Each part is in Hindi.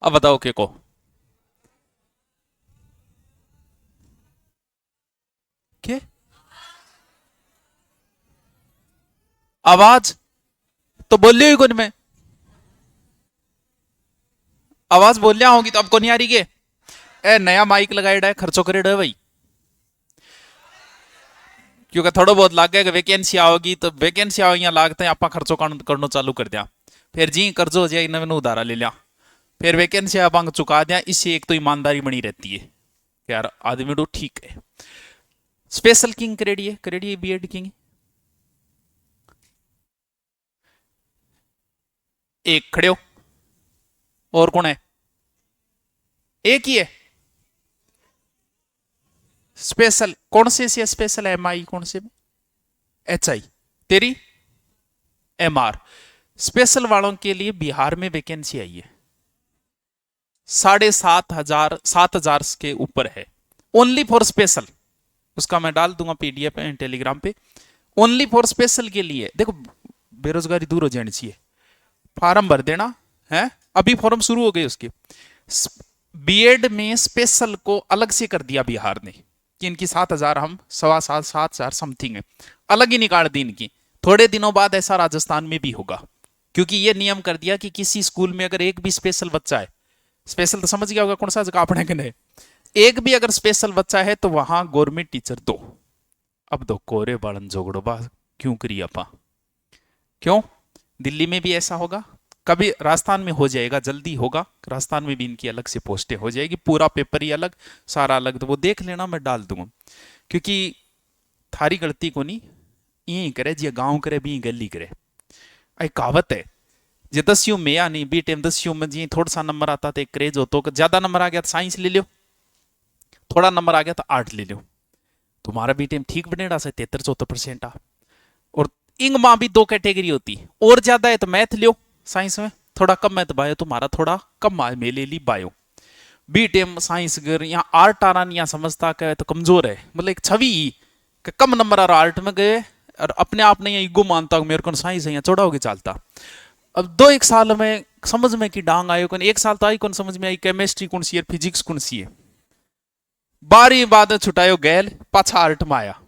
अब बताओ के को। के आवाज तो बोलियो ही कौन मैं। आवाज बोलिया होगी तो अब को नहीं आ रही के। ए नया माइक लगाएड़ा है, खर्चो करेड़ा है भाई। क्योंकि थोड़ा बहुत लागे वैकेंसी आओगी तो वैकेंसी आओ यहाँ लागते हैं आप खर्चो करना चालू कर दिया। फिर जी कर्जो हो जाए इन्हें उधारा ले लिया। फिर वैकेंसी आप चुका दिया, इससे एक तो ईमानदारी बनी रहती है कि यार आदमी तो ठीक है। स्पेशल किंग करेडिए बीएड किंग। एक खड़े हो। और कौन है? एक ही है। स्पेशल कौन से स्पेशल एम आई कौन से में? एच आई तेरी एम आर। स्पेशल वालों के लिए बिहार में वैकेंसी आई है 7,500 7,000 के ऊपर है। Only for special. उसका मैं डाल दूंगा पीडीएफ टेलीग्राम पे। ओनली फॉर स्पेशल के लिए देखो, बेरोजगारी दूर हो जानी चाहिए। फार्म भर देना है, अभी फॉर्म शुरू हो गए उसके। बीएड में स्पेशल को अलग से कर दिया बिहार ने कि इनकी 7,000 हम 7,500 समथिंग है, अलग ही निकाल दी इनकी। थोड़े दिनों बाद ऐसा राजस्थान में भी होगा, क्योंकि ये नियम कर दिया कि किसी स्कूल में अगर एक भी स्पेशल बच्चा है, स्पेशल तो समझ गया होगा कौन सा जगह अपने के नहीं, एक भी अगर स्पेशल बच्चा है तो वहां गवर्नमेंट टीचर दो। अब दो कोरे बालन जोगड़ो बा क्यों करिए अपा। क्यों? दिल्ली में भी ऐसा होगा, कभी राजस्थान में हो जाएगा, जल्दी होगा। राजस्थान में भी इनकी अलग से पोस्टें हो जाएगी, पूरा पेपर ही अलग, सारा अलग। तो वो देख लेना, मैं डाल दूंगा। क्योंकि थारी गलती को नहीं यही करे जी गांव करे भी गली करे। एक कहावत है, जे दस्यू में या नहीं बी टाइम दस्यू में जी थोड़ा सा नंबर आता तो एक क्रेज हो, तो ज्यादा नंबर आ गया तो साइंस ले लो, थोड़ा नंबर आ गया तो आर्ट ले लो। तुम्हारा बी टाइम ठीक बनेगा से 73-74% आ। और इंग मां भी दो कैटेगरी होती, और ज्यादा है तो मैथ लियो साइंस में, थोड़ा कम है तो बायो, तुम्हारा थोड़ा कम में ले ली बायो। बी टेम साइंस अगर यहाँ आर्ट आना नहीं यहाँ समझता क्या है तो कमजोर है, मतलब एक छवि कि कम नंबर आ रहा आर्ट में गए, और अपने आप नहीं ईगो मानता हूँ मेरे को साइंस है यहाँ चौड़ा होके चलता। अब दो एक साल में समझ में कि डांग आयो कौन, एक साल तो आई कौन समझ में आई केमिस्ट्री कौन सी है फिजिक्स कौन सी है। 12वीं बाद छुटायो गैल पाछा आर्ट में आया,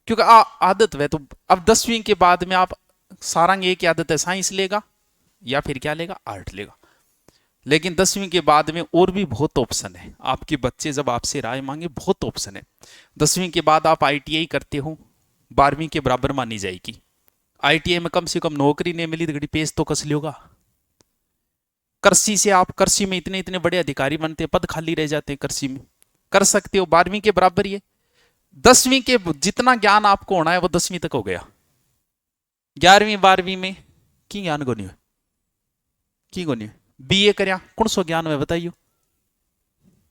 क्योंकि आदत वह तो। अब 10वीं के बाद में आप सारंग एक ही आदत है, साइंस लेगा या फिर क्या लेगा, आर्ट लेगा। लेकिन 10वीं के बाद में और भी बहुत ऑप्शन है, आपके बच्चे जब आपसे राय मांगे बहुत ऑप्शन है। 10वीं के बाद आप आईटीआई करते हो, 12वीं के बराबर मानी जाएगी। आईटीआई में कम से कम नौकरी नहीं मिली तो घड़ी पेज तो कस लियोगा। कृषि से आप कृषि में इतने इतने बड़े अधिकारी बनते हैं, पद खाली रह जाते हैं कृषि में, कर सकते हो 12वीं के बराबर ही है। 10वीं के जितना ज्ञान आपको होना है वो 10वीं तक हो गया। 11वीं 12वीं में की ज्ञान को नहीं है, की को नहीं है। बीए करया कौन सो ज्ञान में बताइयो,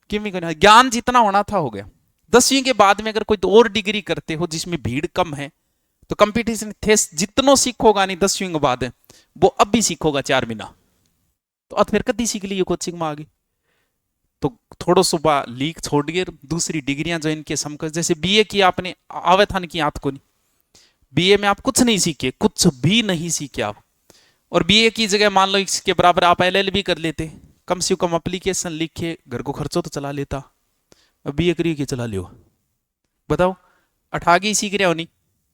किमी को नहीं, ज्ञान जितना होना था हो गया। 10वीं के बाद में अगर कोई और डिग्री करते हो जिसमें भीड़ कम है तो कंपटीशन थे जितनो सीखोगा नहीं 10वीं के बाद वो अब भी सीखोगा 4 महीना, तो अब फिर कदी सीख लियो कोचिंग में आगे। तो थोड़ा सुबह लीक छोड़ गए, दूसरी डिग्रियां जो इनके समकक्ष, जैसे बीए की आपने आवे था की याद को नहीं, बीए में आप कुछ नहीं सीखे, कुछ भी नहीं सीखे आप। और बीए की जगह मान लो इसके बराबर आप एलएलबी कर लेते, कम से कम एप्लीकेशन लिख के घर को खर्चो तो चला लेता। अब बीए करिए के चला लियो, बताओ। अठागी सीख रहे हो नहीं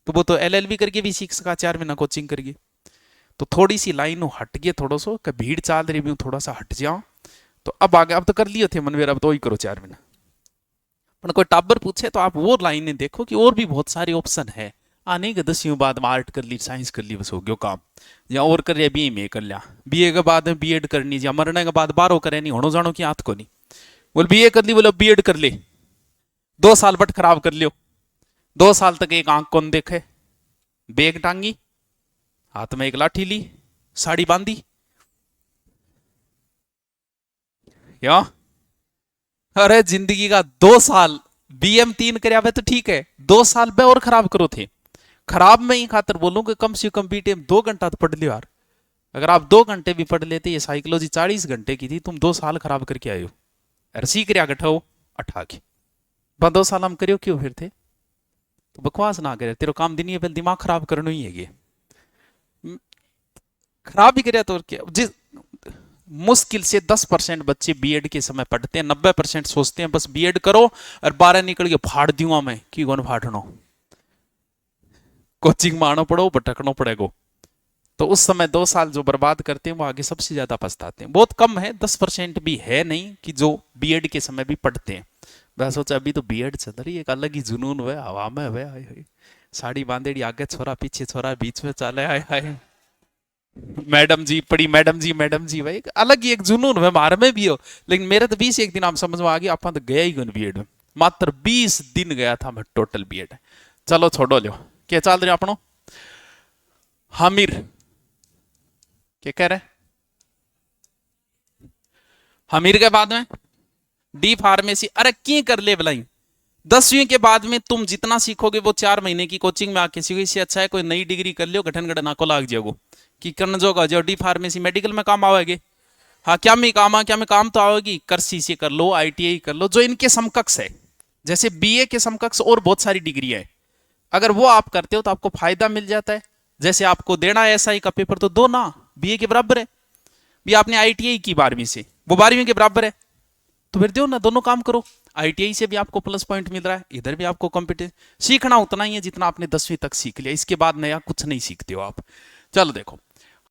तो वो तो एलएलबी करके भी सीख सका 4 महीना कोचिंग करके। तो थोड़ी सी लाइन हट गई, थोड़ा सो भीड़ चाल रही भी थोड़ा सा हट जाओ तो अब आगे। अब तो कर लिए थे मनवेर, अब तो ही करो 4 महीना। पर कोई टाबर पूछे तो आप वो लाइनें देखो कि और भी बहुत सारे ऑप्शन है। आने के 10वीं बाद में आर्ट कर ली, साइंस कर ली, बस हो गया काम। या और कर लिया बीए में कर लिया, बीए के बाद में बीएड करनी, या मरने के बाद 12 करे नहीं होनो जानो की हाथ को नहीं। बोल बीए कर ली, बोले बीएड कर ले, 2 साल बट खराब कर लियो। 2 साल तक एक आंख कौन देखे, बेग टांगी, हाथ में एक लाठी ली, साड़ी बांधी, या अरे जिंदगी का 2 साल बीएम 3 करे तो ठीक है, 2 साल में और खराब करो थे। खराब में ही खातर बोलूं कि कम से कम बीटेम 2 घंटा तो पढ़ लियो यार। अगर आप 2 घंटे भी पढ़ लेते, ये साइकोलॉजी 40 घंटे की थी, तुम 2 साल खराब करके आयो। अरे सीख रहा गठो अठा के 2 साल हम करियो क्यों फिर थे, तो बकवास ना करे, तेरे काम दिन ही पहले दिमाग खराब करना ही है ये। खराब ही करे तो क्या जिस मुश्किल से 10% बच्चे बीएड के समय पढ़ते हैं, 90% सोचते हैं बस बीएड करो और 12 निकल के फाड़ दूंगा मैं, की कौन फाड़नो, कोचिंग में आना पड़ो, भटकना पड़ेगा। तो उस समय 2 साल जो बर्बाद करते हैं वो आगे सबसे ज्यादा पछताते हैं। बहुत कम है, 10% भी है नहीं कि जो बीएड के समय भी पढ़ते हैं। मैं सोचा अभी तो बीएड चल रही है, एक अलग ही जुनून हुआ हवा में हुआ, साड़ी बांधेड़ी, आगे छोरा पीछे छोरा, बीच में चले आए हाय, मैडम जी पढ़ी, मैडम जी, मैडम जी, भाई अलग ही एक जुनून है, मार में भी हो। लेकिन मेरे तो 20 एक दिन आप समझ में आ गया, आप तो गया ही कौन बीएड में, मात्र 20 दिन गया था मैं टोटल बीएड। चलो छोड़ो लो, क्या चल रहे अपनो हामिर, क्या कह रहे, हमीर के बाद में डी फार्मेसी, अरे की कर ले भलाई, 10वीं के बाद में तुम जितना सीखोगे वो 4 महीने की कोचिंग में आके सीखो, इससे अच्छा है कोई नई डिग्री कर लियो, गठन गठन को लाग जाओ कि करने जोगा जाओ। डी फार्मेसी मेडिकल में काम आवेगी, हाँ क्या में काम, क्या में काम तो आवेगी, कर सीसी कर लो, आईटीआई कर लो, जो इनके समकक्ष है, जैसे बीए के समकक्ष और बहुत सारी डिग्री है, अगर वो आप करते हो तो आपको फायदा मिल जाता है। जैसे आपको देना है एसआई का पेपर तो दो ना, बीए के बराबर है, भी आपने आईटीआई की 12वीं से, वो 12वीं के बराबर है, तो फिर दो ना, दोनों काम करो। आईटीआई से भी आपको प्लस पॉइंट मिल रहा है, इधर भी आपको कॉम्पिटेंस, सीखना उतना ही है जितना आपने 10वीं तक सीख लिया, इसके बाद नया कुछ नहीं सीखते हो आप। चलो देखो,